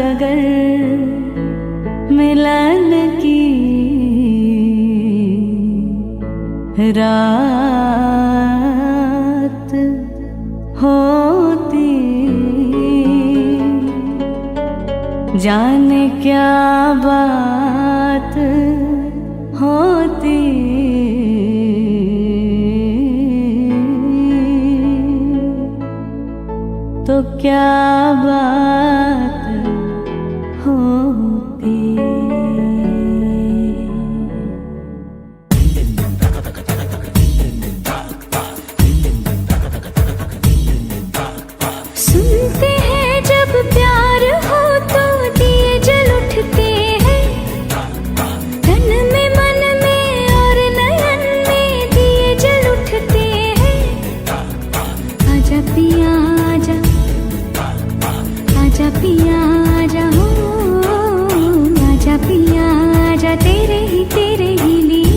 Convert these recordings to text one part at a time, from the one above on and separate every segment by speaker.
Speaker 1: अगर मिलन की रात होती, जाने क्या बात होती। तो क्या बात होती।
Speaker 2: सुनते हैं जब प्यार हो तो दिए जल उठते हैं, तन में मन में और नयन में दिए जल उठते हैं। आजा पिया आजा, आजा पिया आजा हो, आजा पिया आजा, तेरे ही लिए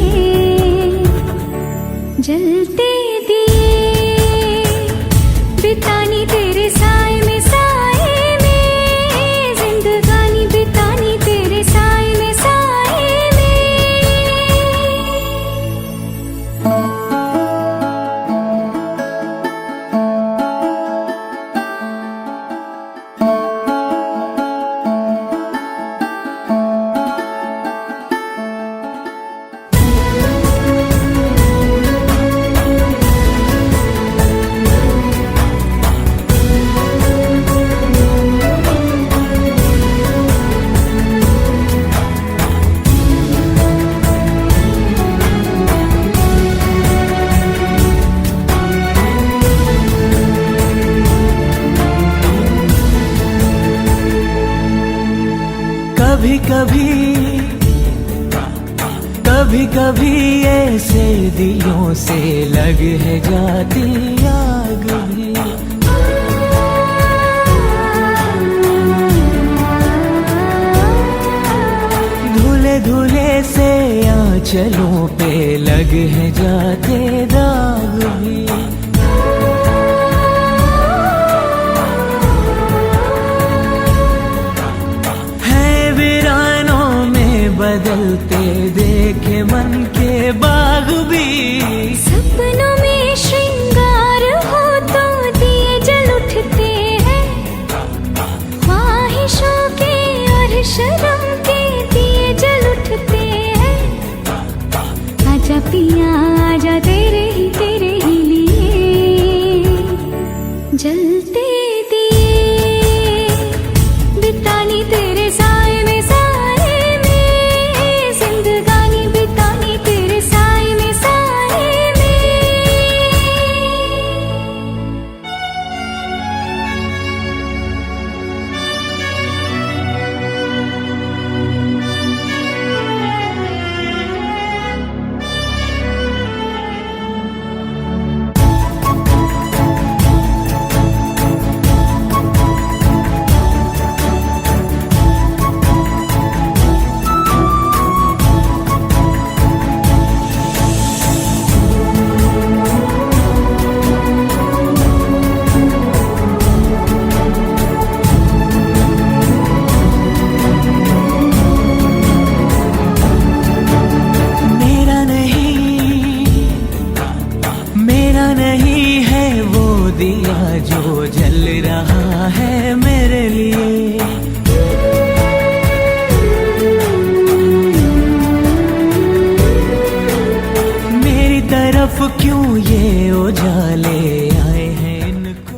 Speaker 2: जलते दिए बितानी तेरे साए में, साए में जिंदगानी बितानी तेरे साए में, साए में।
Speaker 3: कभी कभी ऐसे दिलों से लग है जाती आग भी। धुले धुले से आंचलों पे लग है जाते दाग भी। बदलते देखे मन के बाग भी।
Speaker 2: सपनों में श्रृंगार हो तो दिए जल उठते हैं, ख्वाहिशों के और शर्म के दिए जल उठते हैं। आजा पिया आजा, तेरे ही लिए जलते दिए बितानी तेरे साए में, दिया जो जल रहा है मेरे लिए। मेरी तरफ क्यों ये उजाले आए हैं इनको।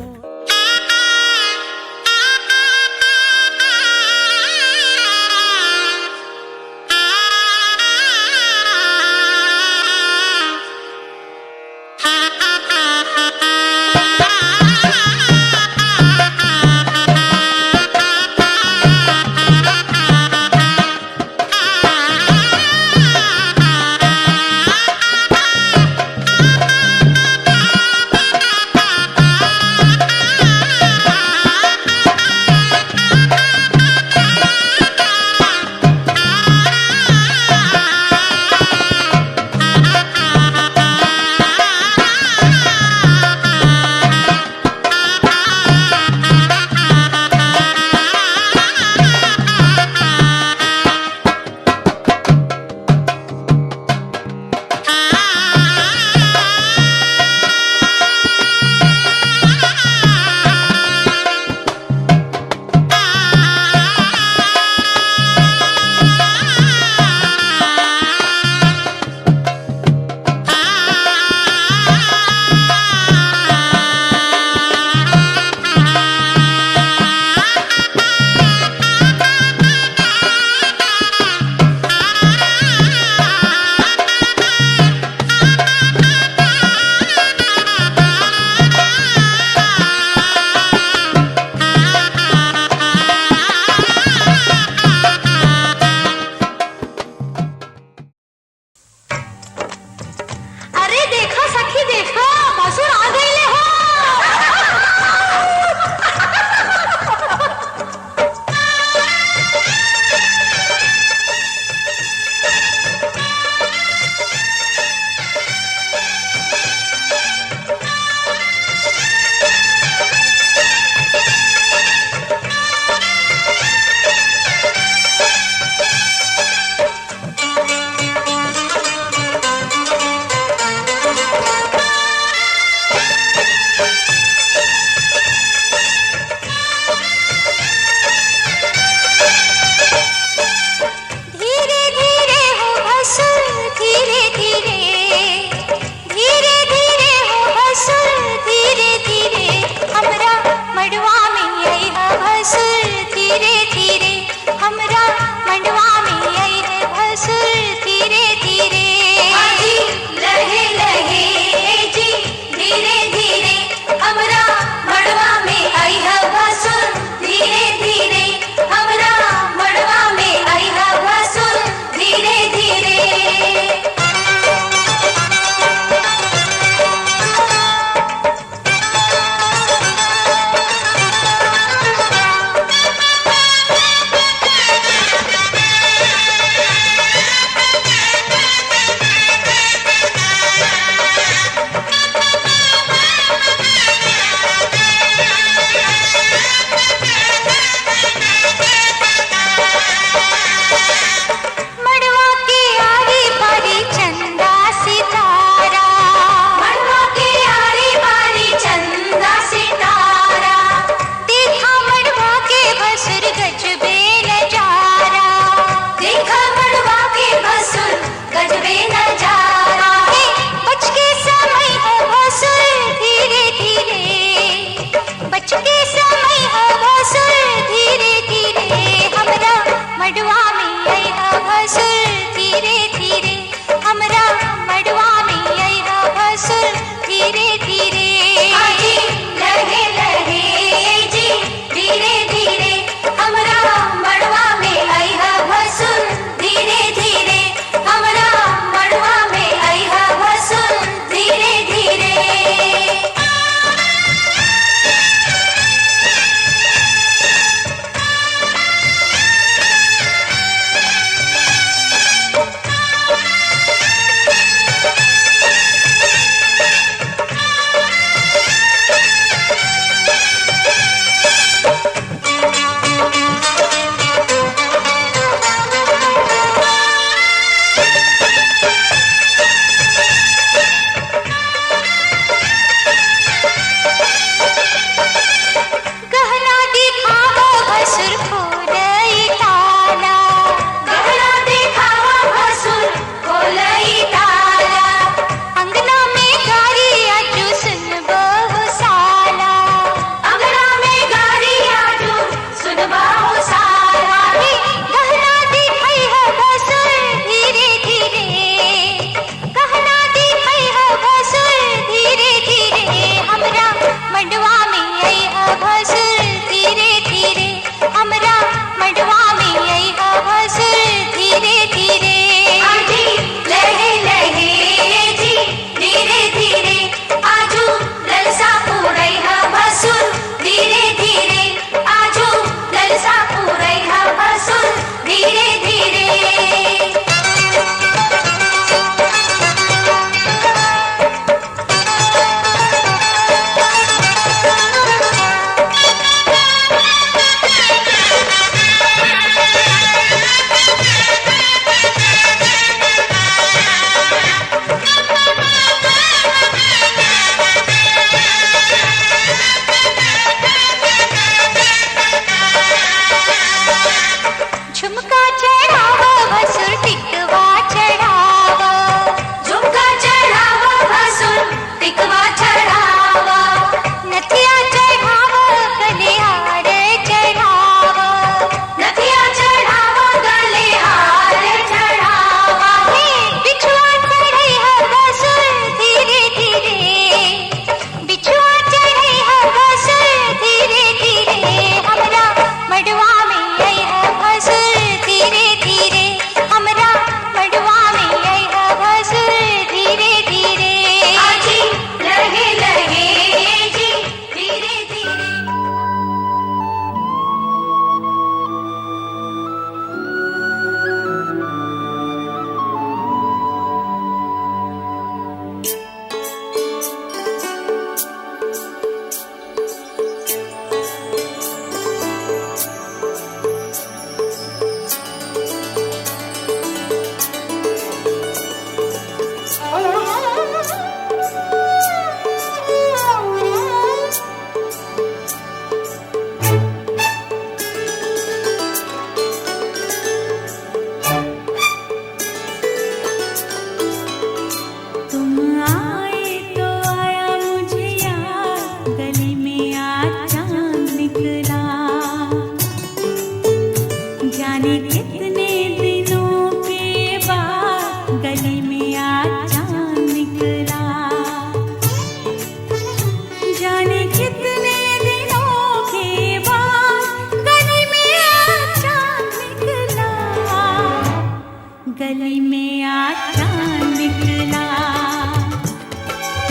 Speaker 1: गली में आज चांद निकला,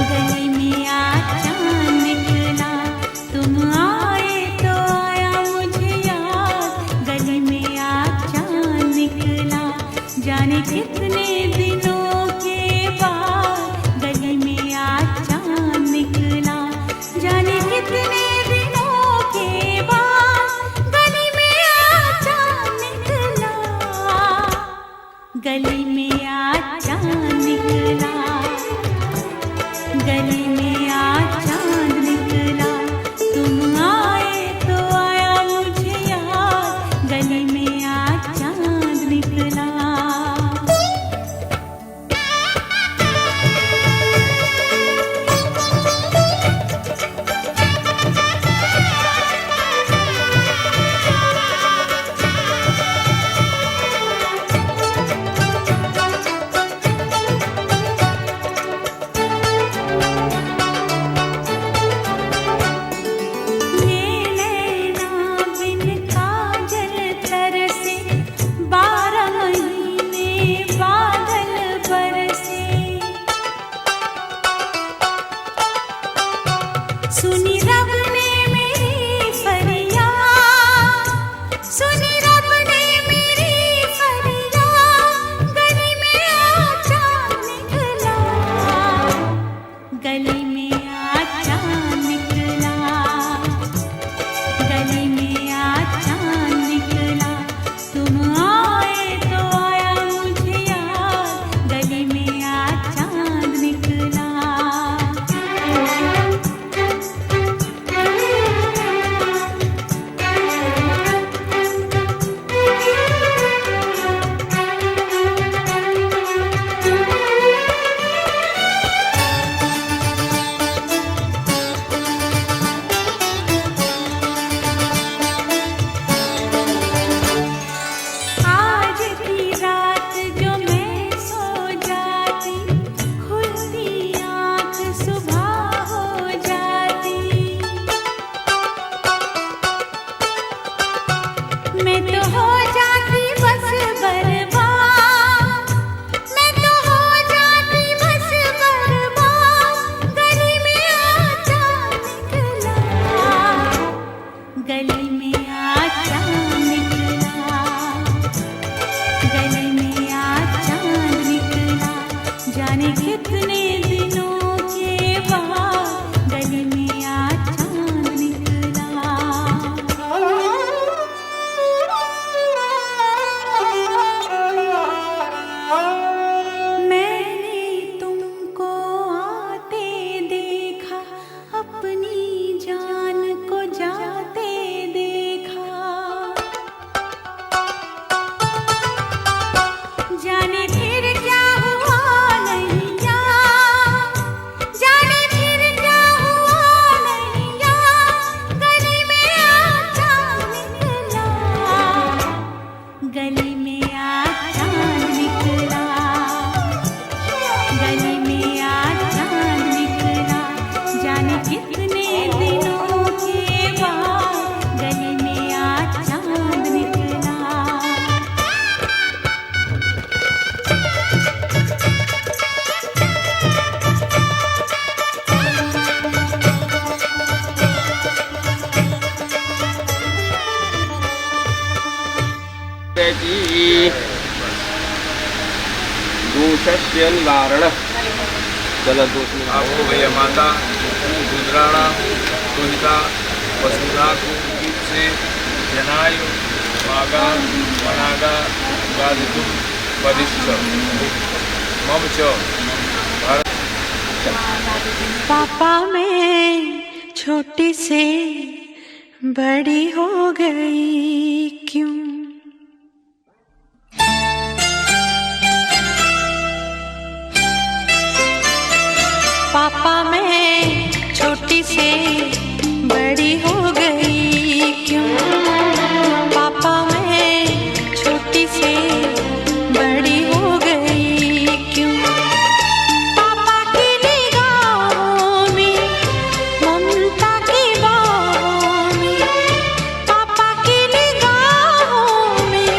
Speaker 1: गली में आज चांद निकला, तुम आए तो आया मुझे याद, गली में आज चांद निकला, जाने कितने दिनों के बाद गली में आज चांद निकला, जाने कितने दिनों के बाद गली में आज चांद निकला, गली में आज चांद निकला, गली में आज चांद निकला, तुम आए तो आया मुझे याद, गली में आज चांद निकला। सुनी रब ने मेरी फरियाद, सुनी रब ने मेरी फरियाद, गली में आज चांद निकला, गली में आज चांद निकला, गली में आज चांद निकला, तुम आए तो आया मुझे याद, गली में आज चांद निकला। आज की रात जो मैं सो जाती, खुलती आँख सुबह हो जाती, मैं तो हो जाती बस बर्बाद, मैं तो हो जाती बस बर्बाद, गली में आज चांद निकला, गली में आज चांद निकला, गली में आज चांद निकला, जाने कितने दिनों के बाद गली में आज चांद निकला। मैंने तुमको आते देखा, अपनी जान को जाते देखा, जाने फिर क्या हुआ नैया, जाने फिर क्या हुआ नैया, गली में आज चांद निकला, गली में आज चांद निकला, गली में आज चांद निकला, जाने कितने दिनों के बाद गली में आज चांद निकला।
Speaker 4: दूषस्य निवारण जलदोष
Speaker 5: आपको भैया माता रुद्राणा तुहिता वसुधा को गीत से जनायु मागा मनागा गादितुम वदिष्ठ मम च
Speaker 1: पापा मैं छोटी से बड़ी हो गई क्यों, पापा मैं छोटी से बड़ी हो गई क्यों, पापा मैं छोटी से बड़ी हो गई क्यों, पापा की निगाहों में ममता की बाहों में, पापा की निगाहों में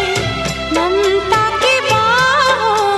Speaker 1: ममता की बाहों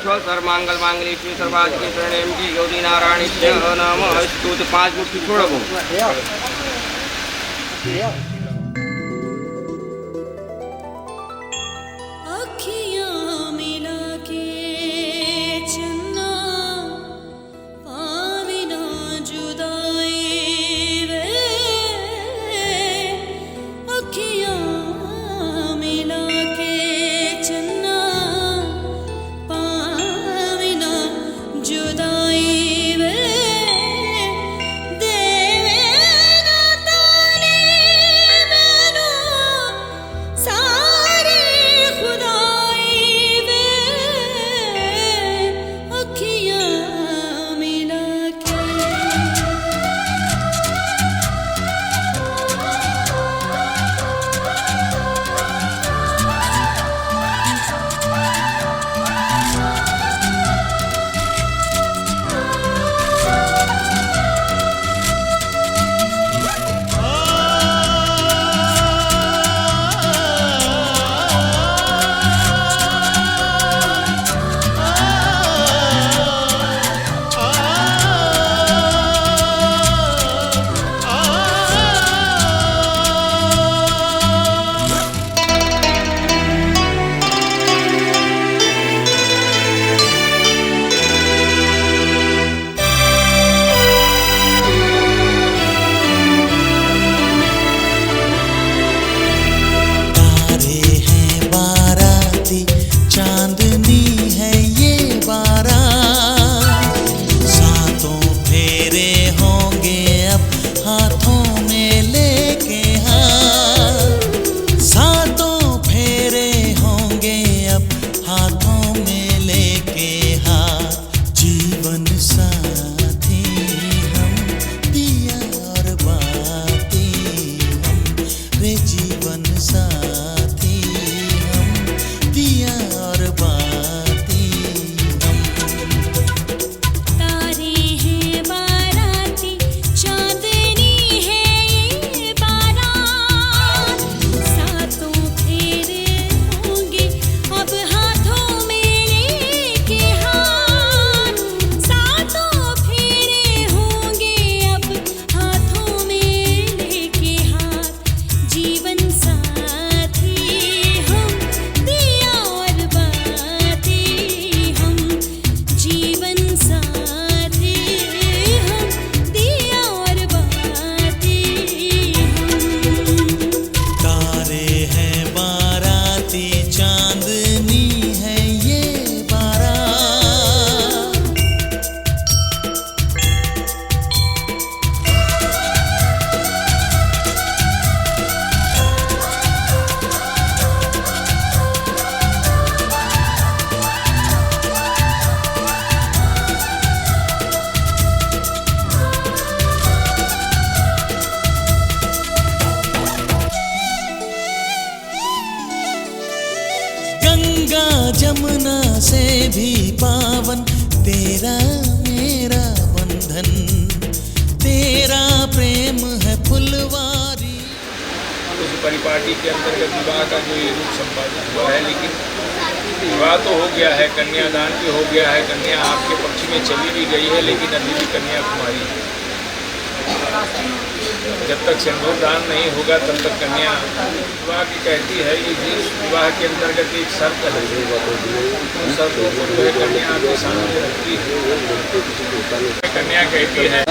Speaker 4: सर्वमंगल मांगल्ये शिवे सर्वार्थिके शरण्ये त्र्यंबके गौरी नारायणी नमोस्तुते। तो 5 मुट्ठी छोड़ो।
Speaker 2: अखियाँ मिला के चन्ना पावे ना जुदाई वे, अखियाँ मिला के चन्ना पावे ना जुदाई वे, देवे ना ताने मैनू सारे खुदाई वे, अखियाँ मिला के।
Speaker 6: तारे हैं बाराती, चांदनी है ये बारात, सातों फेरे होंगे अब हाथों में लेके हाथ, सातों फेरे होंगे अब हाथों में लेके हाथ, जीवन साथी हम दिया और बाती हम, रे जीवन साथी हम दिया और बाती हम।
Speaker 2: तारे हैं बाराती, चांदनी है ये बारात, सातों फेरे होंगे अब हाथों में लेके हाथ, सातों फेरे होंगे अब हाथों में लेके हाथ, जीवन साथी हम दिया और बाती हम, जीवन साथी हम दिया और बाती हम।
Speaker 6: तारे हैं बाराती, चांदनी है ये बारात। गंगा जमुना से भी पावन तेरा मेरा बंधन, तेरा प्रेम है फुलवारी।
Speaker 5: उस परिपाटी के अंतर्गत विवाह का जो ये रूप संपादित हुआ है, लेकिन विवाह तो हो गया है, कन्यादान भी हो गया है, कन्या आपके पक्ष में चली भी गई है, लेकिन अभी भी कन्या कुमारी है। जब तक सिंदूर दान नहीं होगा तब तक कन्या विवाह की कहती है। ये जिस विवाह के अंतर्गत एक शर्त है, उन शर्तों को जो है कन्या आपके सामने रखती है। कन्या कहती है,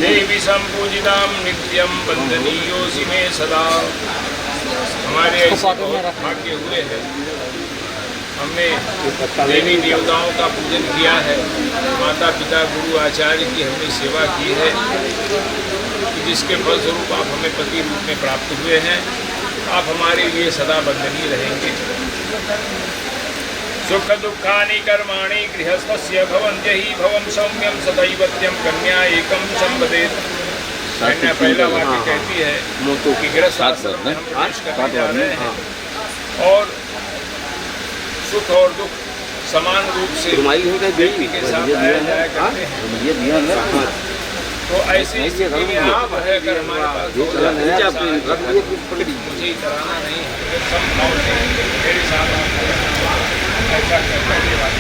Speaker 5: देवी संपूजिताम नित्यम वंदनीयोऽसि मे सदा। हमारे ऐसे बहुत भाग्य हुए हैं, हमने देवी देवताओं का पूजन किया है, माता पिता गुरु आचार्य की हमने सेवा की है, जिसके फलस्वरूप आप हमें पति रूप में प्राप्त हुए हैं। आप हमारे लिए सदा वंदनीय रहेंगे। सुख दुखानि कर्माणि गृहस्थस्य भवन्त्यहि भवं सौम्यं सदैवत्यं कन्या एकम संवदेत। कन्या पहला वाक्य कहती है कि गृहस्थ आश्रम में हम प्रवेश करने जा रहे हैं और सुख और दुख समान रूप से व्यक्ति के साथ आया जाया करते हैं। तो ऐसी स्थिति में आप है अगर हमारे पास मुझे कराना नहीं है, सब भाव से मेरे साथ ऐसा करने के बाद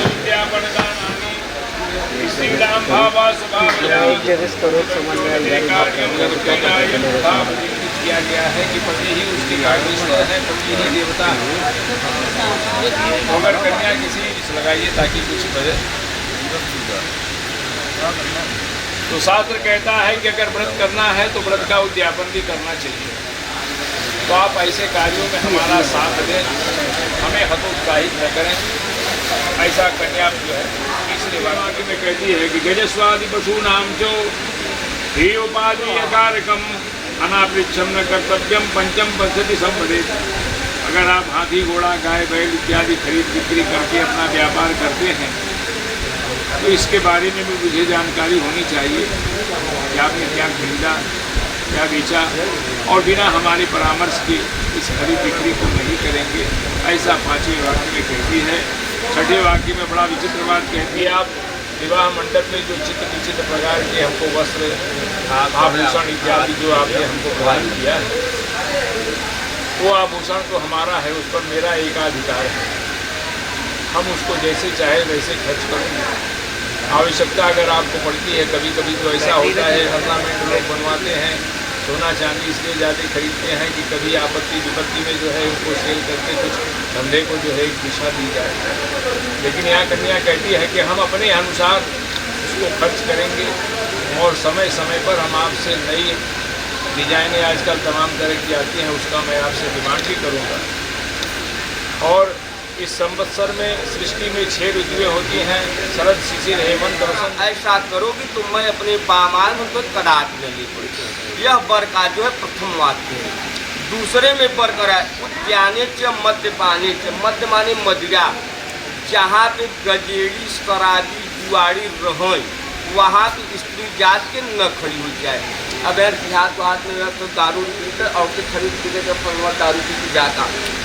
Speaker 5: विद्यापनदानानि श्रीराम भावा स्वभावजानि किया गया है कि पति ही उसके कारणीश्वर है, पति ही देवता है। अगर कन्या किसी लगाइए ताकि कुछ बजे। तो शास्त्र कहता है कि अगर व्रत करना है तो व्रत का उद्यापन भी करना चाहिए। तो आप ऐसे कार्यों में हमारा साथ दें, हमें हतोत्साहित न करें। ऐसा कन्या जो है इसलिए वाक्य में कहती है कि गजस्वादि पशु नाम जो ही उपाधि कारकम अनापृच्छम न कर्तव्यम पंचम पद्धति संवदित। अगर आप हाथी घोड़ा गाय बैल इत्यादि खरीद बिक्री करके अपना व्यापार करते हैं तो इसके बारे में भी मुझे जानकारी होनी चाहिए कि आपने क्या खरीदा, क्या बेचा, और बिना हमारे परामर्श के इस खरीद बिक्री को नहीं करेंगे। ऐसा 5वें वाक्य में कहती है। 6ठे वाक्य में बड़ा विचित्र बात कहती है, आप विवाह मंडप में जो चित्र विचित्र प्रकार के हमको वस्त्र आभूषण इत्यादि जो आपने हमको प्रदान किया है, वो आभूषण तो हमारा है, उस पर मेरा एकाधिकार है। हम उसको जैसे चाहे वैसे खर्च करेंगे। आवश्यकता अगर आपको पड़ती है, कभी कभी तो ऐसा होता है ऑर्नामेंट लोग बनवाते हैं, सोना चांदी इसलिए ज़्यादा खरीदते हैं कि कभी आपत्ति विपत्ति में जो है उनको सेल करके कुछ धंधे को जो है एक दिशा दी जाए। लेकिन यहाँ कन्या कहती है कि हम अपने अनुसार उसको खर्च करेंगे और समय समय पर हम आपसे नई डिजाइनें आजकल तमाम तरह की आती हैं, उसका मैं आपसे डिमांड भी करूँगा। और इस संवत्सर में सृष्टि में 6 ऋतुएं होती हैं, शरद शिशिर हेमंत वसंत। ऐसा करोगी तो मैं अपने बामान को कदापि नहीं पड़ेगी। यह वर का जो है प्रथम वाक्य है। दूसरे में वर करा उद्याने च मद्यपाने च, मद्य माने मदिरा, जहाँ पे गजेड़ी शराबी जुआड़ी रहें वहाँ पे स्त्री जात के न खड़ी हो जाए। अगर हाथ में तो दारू पीकर और के खरीद पीने का फलवा दारू पी जाता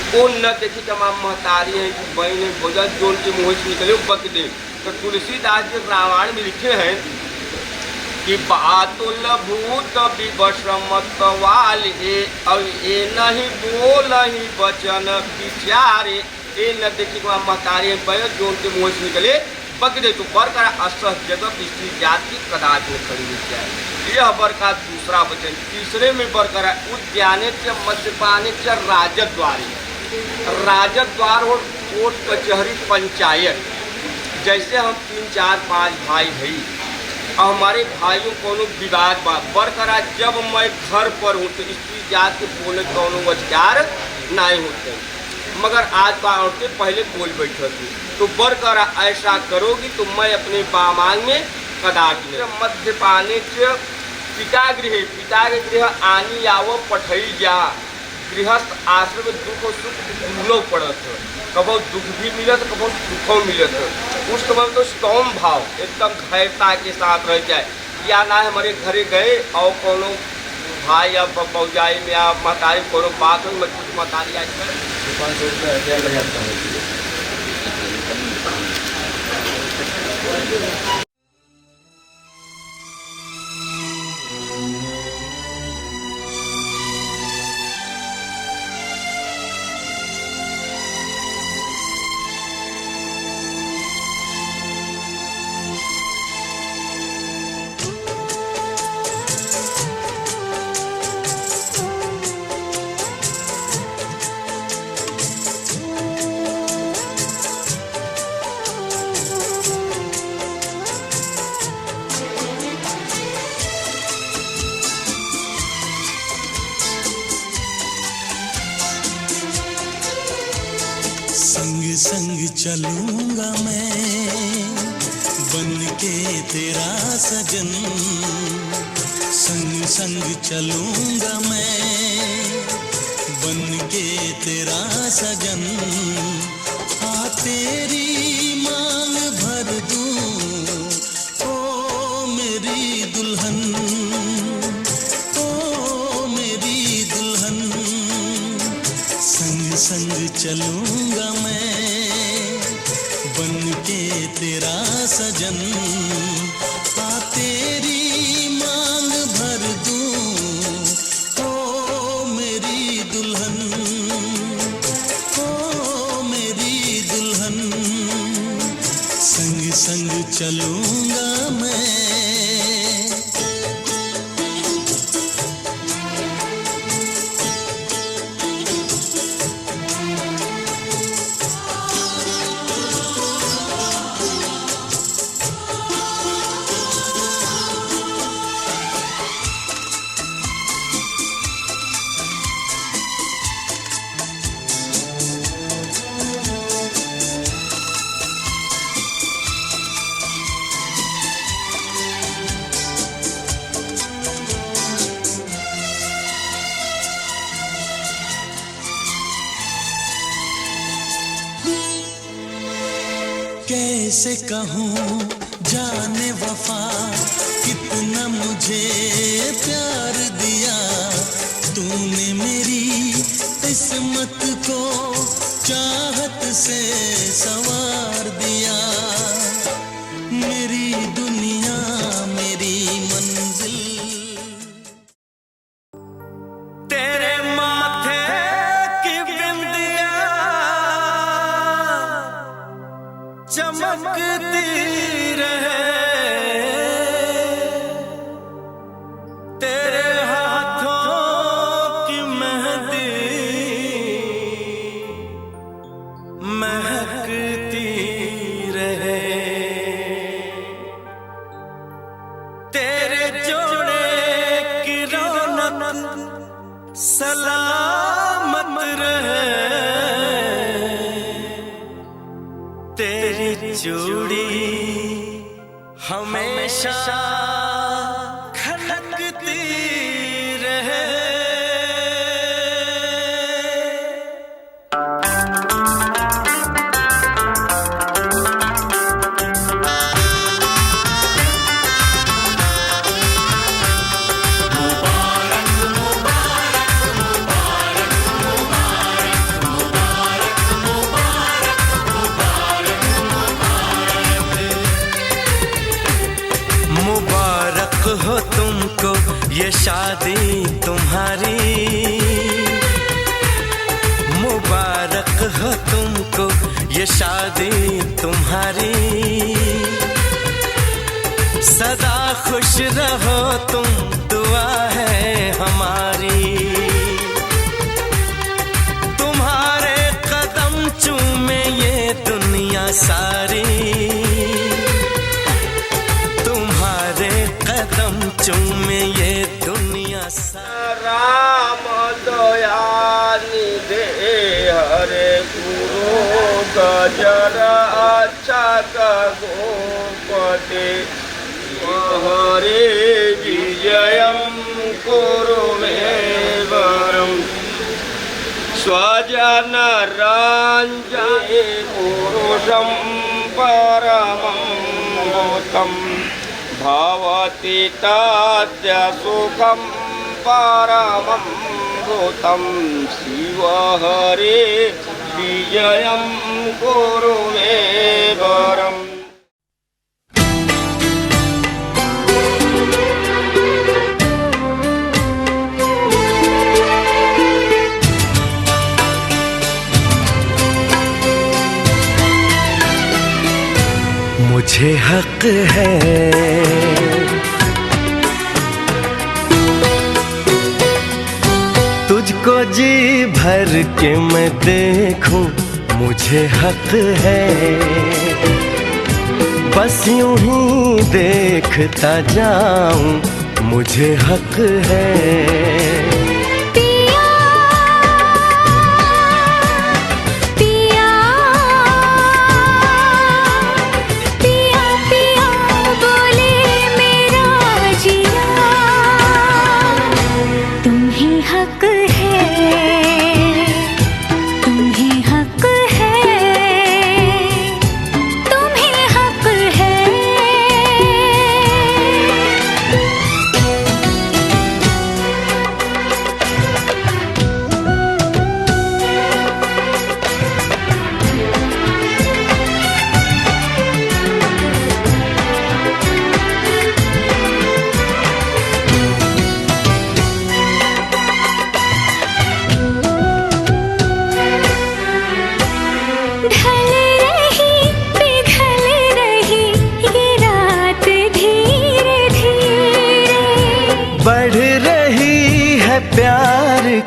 Speaker 5: वो न देखी तमाम महतारी है कि बहन ने भोजन जोड़ के मुँह से निकले बक दे। तो तुलसीदास जी रामायण में लिखे हैं कि बातुल भूत विवशमत वाले और ये नहीं बोल ही वचन विचारे, ये न देखी महतारी बहन जोड़ के मुँह से निकले बक दे। तो वर का असह जगह स्त्री जाति कदापि में खड़ी हो जाए। यह वर का दूसरा वचन। तीसरे में वर करा उद्याने च मद्यपाने च राजद्वारे, राजद्वार और कोर्ट कचहरी पंचायत। जैसे हम 3 4 5 भाई भाई और हमारे भाइयों को विवाद वर करा जब मैं घर पर हूँ तो स्त्री जात के बोले कोनो अधिकार नहीं होते, मगर आज का औरतें पहले बोल बैठे थी। तो वर करा ऐसा करोगी तो मैं अपने बामांग में कदापि मद्यपाने च पिता गृह आनी आवो पठई जा। गृहस्थ आश्रम में दुख और सुख दूल्हो पड़त, कबो दुख भी मिलत कबो सुखो मिलत। उस समय तो स्तोम भाव एकदम धैर्यता के साथ रह जाए। या ना हमारे घरे गए और कोनो भाई या पौजाई में या महतारी कोनो बात हो कुछ महतारी आज 500 रुपये
Speaker 6: संग संग चलूंगा मैं बन के तेरा सजन, संग संग चलूंगा मैं बन के तेरा सजन। हाँ तेरी मांग भर दूं ओ मेरी दुल्हन, ओ मेरी दुल्हन। संग संग चलूंगा मैं बन के तेरा सजन। हाँ तेरी मांग भर दूं ओ मेरी दुल्हन, ओ मेरी दुल्हन। चलूंगा मैं। कैसे कहूँ जाने वफा कितना मुझे प्यार दिया तूने मेरी किस्मत को चाहत से संवार दिया। मेरी दुनिया मेरी मंजिल
Speaker 3: तेरे माथे की बिंदिया चमकती रहे, तेरे हाथों की मेहंदी महकती रहे, तेरे जोड़े की रौनक सलामत रहे, तेरी चूड़ी हमेशा खनकती रहे। मुबारक हो तुमको ये शादी तुम्हारी, मुबारक हो तुमको ये शादी तुम्हारी, सदा खुश रहो तुम दुआ है हमारी। तुम्हारे कदम चूमे ये दुनिया सारी, कदम चूमे ये दुनिया सारी।
Speaker 4: राम दयानि दे हरे गुरु गजर अच्छा गोपते हरे विजयं कुरु मे वरं स्वजन रञ्जये पुरुषं परमं भूतम् भवति तस्य सुखं परमं भूतं शिव हरे विजयं कुरु मे वरम्।
Speaker 3: मुझे हक है तुझको जी भर के मैं देखूं, मुझे हक है बस यूं ही देखता जाऊं, मुझे हक है।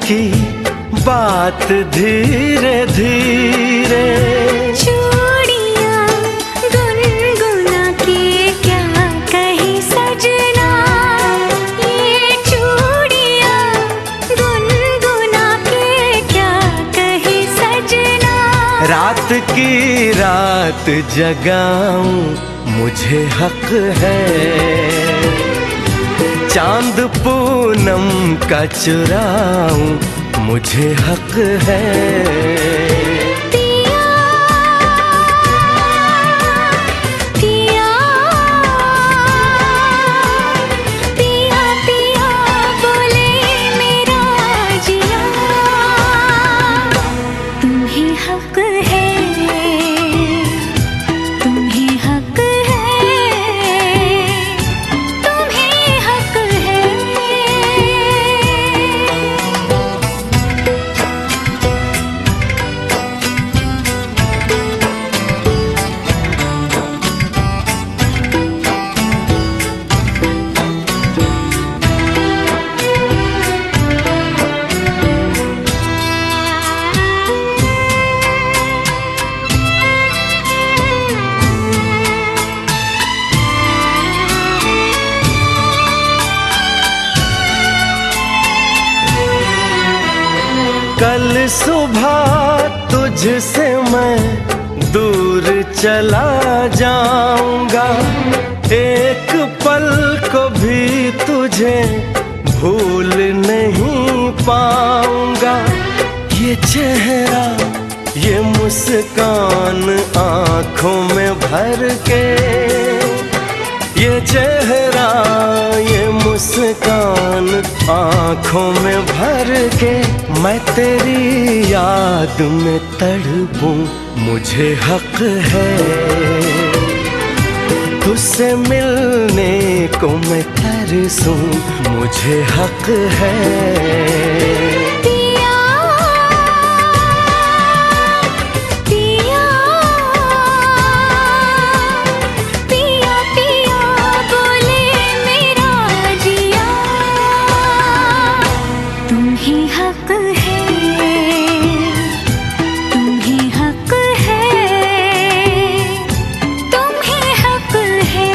Speaker 3: की बात धीरे धीरे।
Speaker 2: चूड़ियां गुनगुना के क्या कहे सजना, ये चूड़ियां गुनगुना के क्या कहे सजना।
Speaker 3: रात की रात जगाऊं मुझे हक है, चांद पूनम का चुराऊं मुझे हक है।
Speaker 2: पिया पिया पिया पिया बोले मेरा जिया, तुम्हें हक है, तुम्हें हक है, तुम्हें हक है।
Speaker 3: कल सुबह तुझसे मैं दूर चला जाऊंगा, एक पल को भी तुझे भूल नहीं पाऊंगा। ये चेहरा ये मुस्कान आंखों में भर के, ये चेहरा ये मुस्कान आंखों में भर के, मैं तेरी याद में तड़पूं मुझे हक है। तुझसे मिलने को मैं तरसूं मुझे हक है।
Speaker 2: पिया पिया पिया पिया बोले मेरा जिया, तुम्हें हक है, तुम्हें हक है, तुम्हें हक है।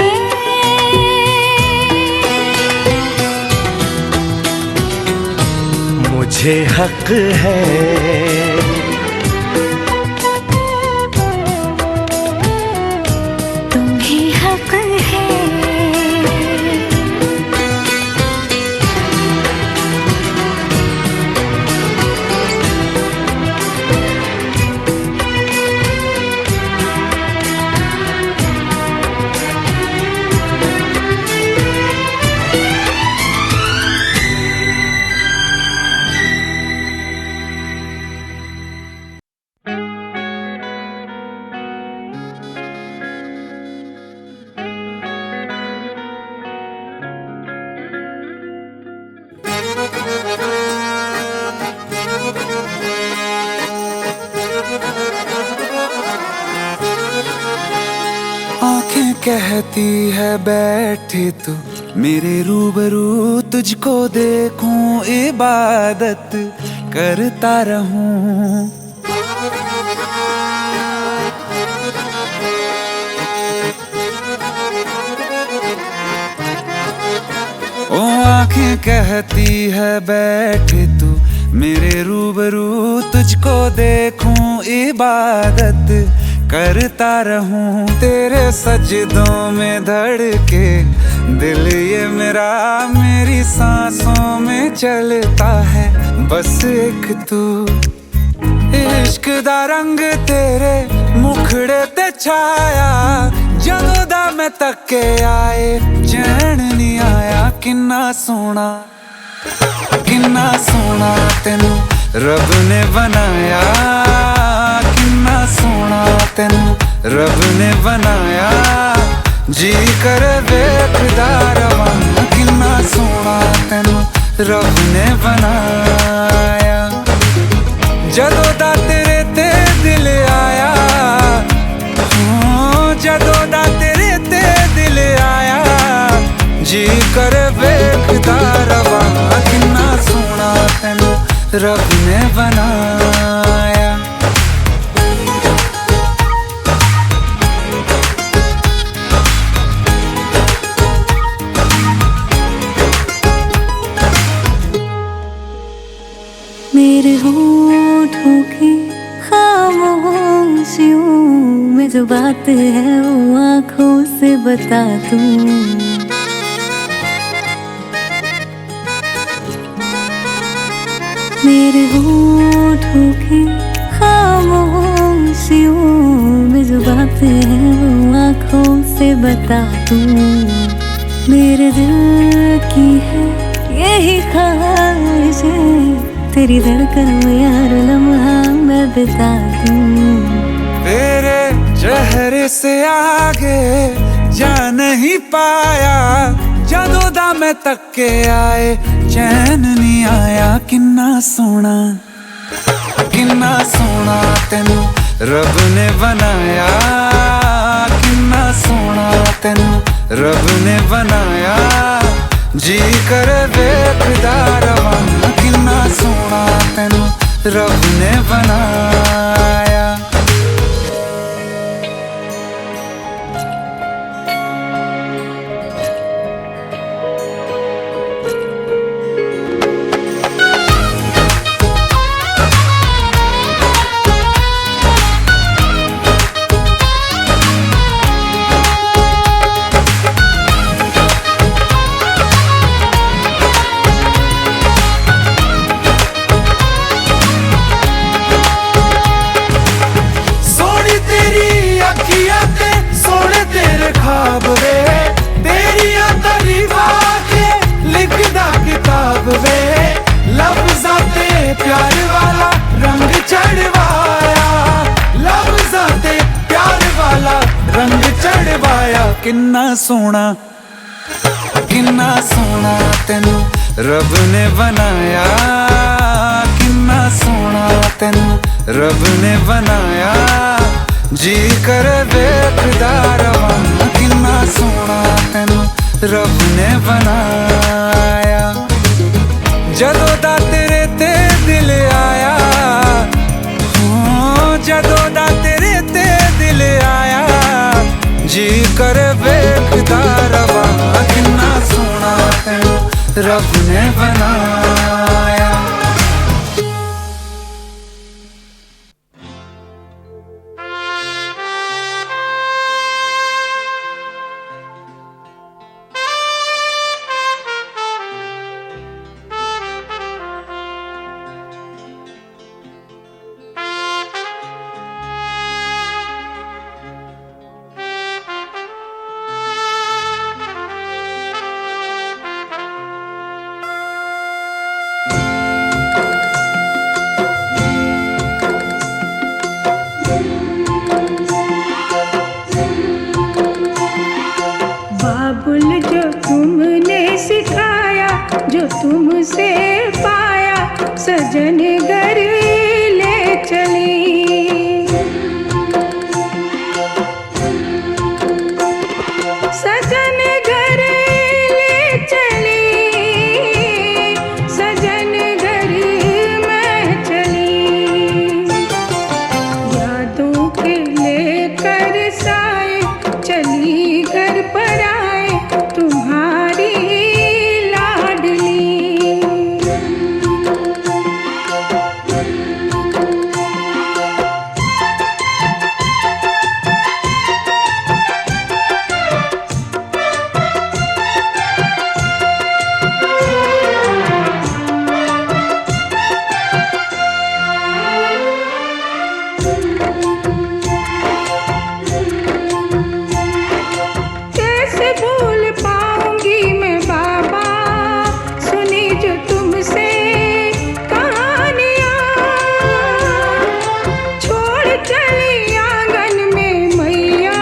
Speaker 3: मुझे हक है।
Speaker 2: तुम्हें हक है।
Speaker 7: आंखें कहती है बैठे तू मेरे रूबरू, तुझको देखूं इबादत करता रहूं। ओ आंखें कहती है बैठे तू मेरे रूबरू, तुझको देखूं इबादत करता रहूं। तेरे सजदों में धड़के दिल ये मेरा, मेरी सांसों में चलता है बस एक तू। इश्क दा रंग तेरे मुखड़े ते छाया, जदों दा मैं तके आए चैन नहीं आया। किन्ना सोना तेनू रब ने बनाया, किन्ना सोना तेनू रब ने बनाया। जी कर वेखदा रवां, किन्ना सोना तेनू रब ने बनाया। जदों दा तेरे ते दिल आया, जदों दा तेरे ते दिल आया। जी कर वेखदा रवां, किन्ना सोना तेनू रब ने बनाया।
Speaker 2: मेरे होठों की खामोशियों में जो बात है वो आँखों से बता दूं। मेरे होठों की खामोशियों में जो बात है वो आँखों से बता दूं। मेरे दिल की है यही ख्वाहिश है, तेरी धड़कन में हर लम्हा मैं बिता दूं।
Speaker 7: तेरे चेहरे से आगे जा नहीं पाया, ਜਦੋਂ ਦਾ मैं तक के आए चैन नहीं आया। किन्ना सोना तेनू रब ने बनाया, किन्ना सोना तेनू रब ने बनाया। जी कर वेखदा रवां, किन्ना सोना तेनू रब ने बनाया। ख्वाब वे तेरिया तारीफां के लिखदा किताब वे, लफ्ज़ां ते प्यार वाला रंग चढ़वाया, लफ्ज़ां ते प्यार वाला रंग चढ़वाया। किन्ना सोना तेनू रब ने बनाया, किन्ना सोना तेनू रब ने बनाया। जी कर वेखदा रवां, किन्ना सोना तेनू रब ने बनाया। जदों दा तेरे ते दिल आया, जदों दा तेरे ते दिल आया। जी कर वेखदा रवां, किन्ना सोना तेनू रब ने बनाया।
Speaker 1: बाबुल जो तुमने सिखाया, जो तुमसे पाया, सजन घर ले चली। सजन घर ले चली, सजन घर मैं चली। यादों के लेकर साए चली घर पर आए, तुम्हारी लाडली। कैसे भूल पाऊंगी मैं बाबा, सुनी जो तुमसे कहानियाँ। छोड़ चली आंगन में मैया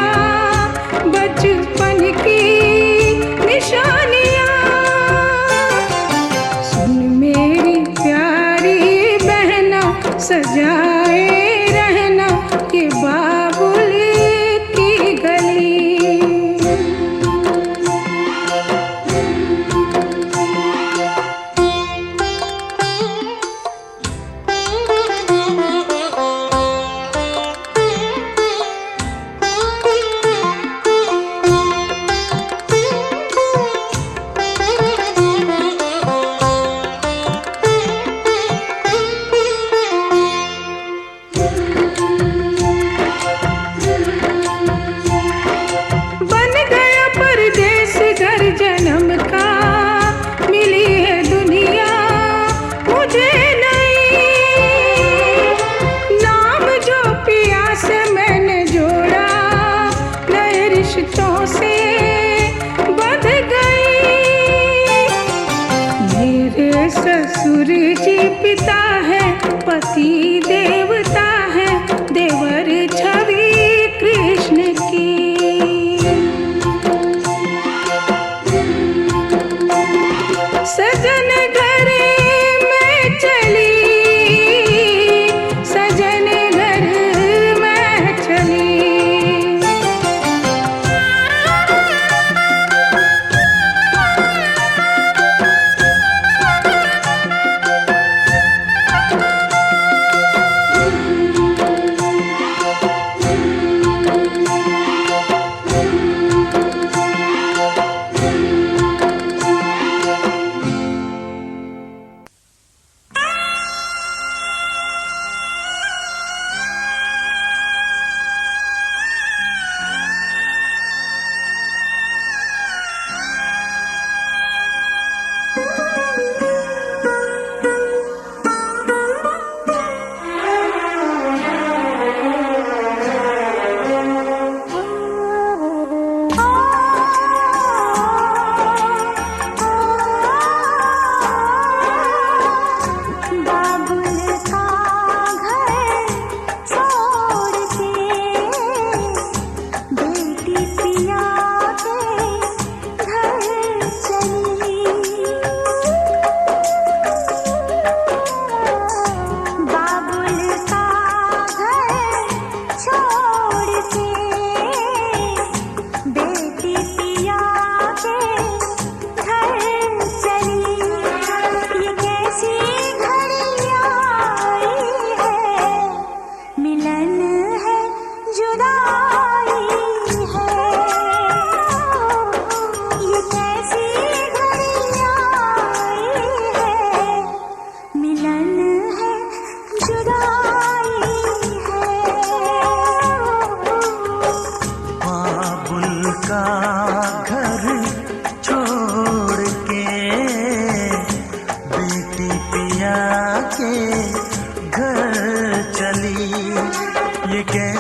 Speaker 1: बचपन की निशानियाँ। सुन मेरी प्यारी बहना, सजाए रहना ये बाबुल की गली।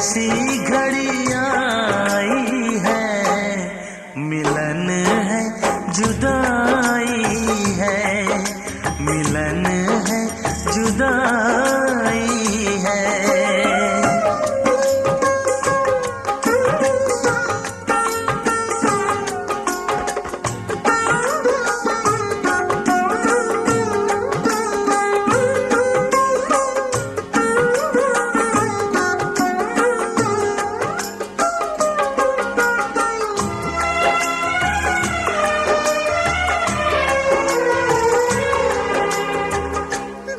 Speaker 6: कैसी घड़ियां आई है, मिलन है जुदाई है, मिलन है जुदाई है।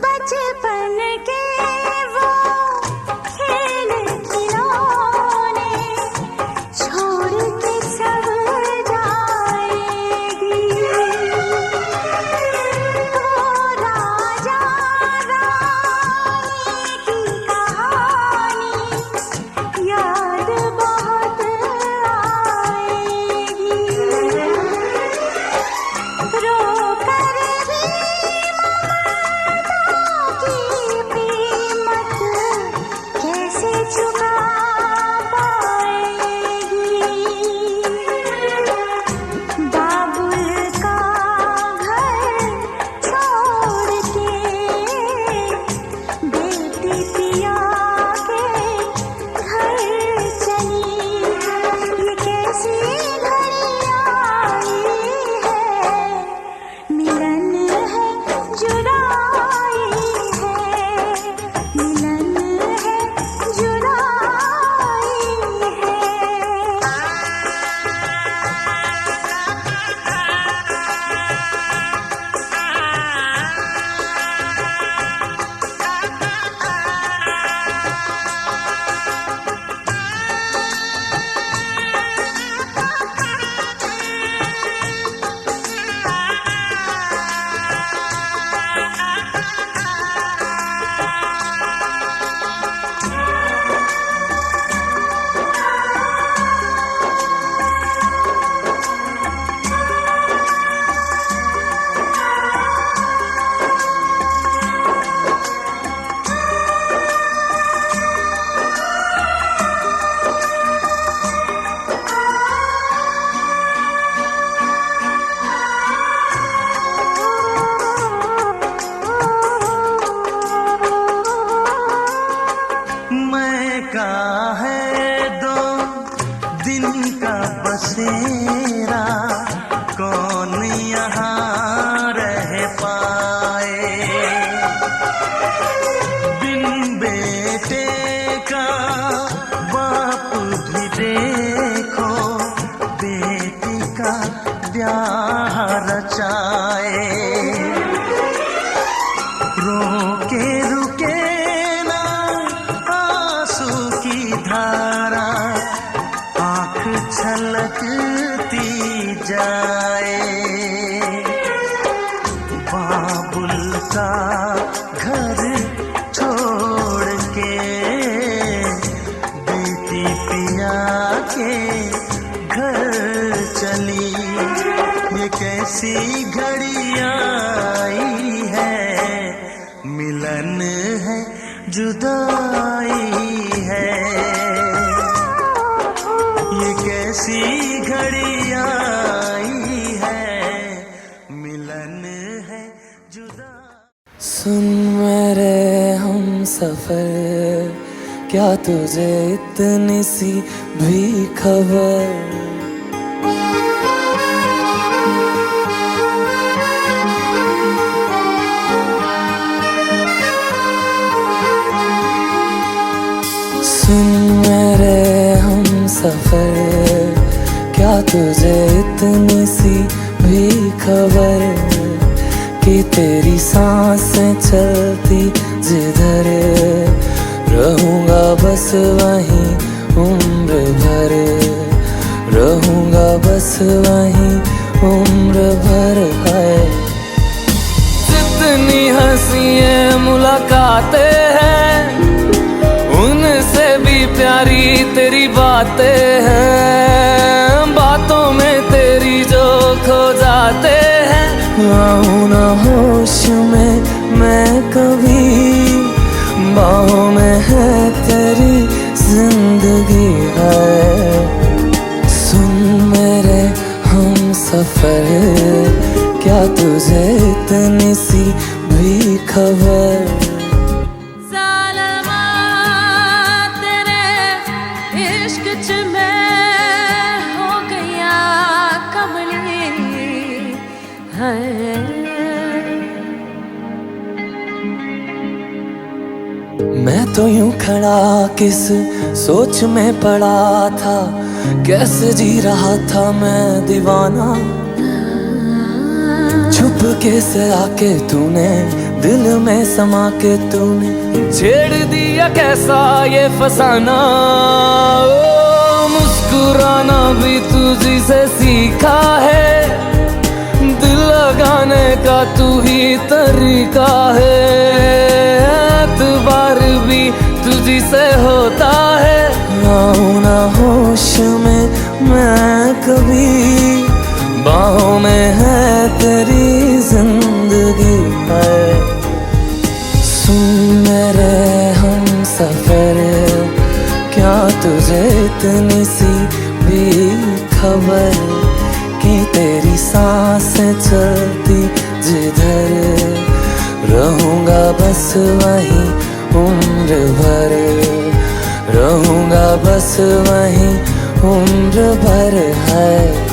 Speaker 2: बचपन के वो खेल खिलौने छोड़ के सब जाएगी, वो राजा रानी की कहानी याद बहुत आएगी। रो कर भी की कीमत कैसे चुका पाएगी। बाबुल का घर छोड़ के बेटी पिया के घर चली, ये कैसी घड़ियां आई है, मिलन है जुदाई है, मिलन है जुदाई है।
Speaker 6: मैं का है दो दिन का बसेरा, कौन यहाँ रह पाए। बिन बेटे का बाप भी देखो, बेटी का ब्याह रचाए। रोके रुके ना आंसू की धारा, आँख छलकती जाए। बाबुल का घर छोड़ के बेटी पिया के घर चली, ये कैसी घड़ियां आई है, मिलन है जुदाई है। ये कैसी घड़ियां आई है, मिलन है जुदाई।
Speaker 8: सुन मेरे हम सफर, क्या तुझे इतनी सी भी खबर? सुन मेरे हम सफर, क्या तुझे इतनी सी भी खबर कि तेरी सांसें चलती जिधर, रहूंगा बस वहीं उम्र भर, रहूंगा बस वहीं उम्र भर। है जितनी हंसी मुलाकातें हैं, उनसे भी प्यारी तेरी बातें हैं, बातों में तेरी जो खो जाते हैं। आऊं ना होश में मैं कभी, बाहों में है तेरी जिंदगी। सफर, क्या तुझे इतनी सी भी खबर?
Speaker 2: ज़ालिमा तेरे इश्क च मैं हो गया कमली है।
Speaker 8: मैं तो यूं खड़ा किस सोच में पड़ा था, कैसे जी रहा था मैं दीवाना। छुप के से आके तूने दिल में समा के तूने छेड़ दिया कैसा ये फसाना। ओ मुस्कुराना भी तुझी से सीखा है, दिल लगाने का तू ही तरीका है। एतबार भी तुझी से होता है, आऊं ना होश में मैं कभी, बाहों में है तेरी जिंदगी है। सुन मेरे हम सफर, क्या तुझे इतनी सी भी खबर कि तेरी सांसें चलती जिधर, रहूंगा बस वहीं उम्र भर, रहूंगा बस वहीं उम्र भर है।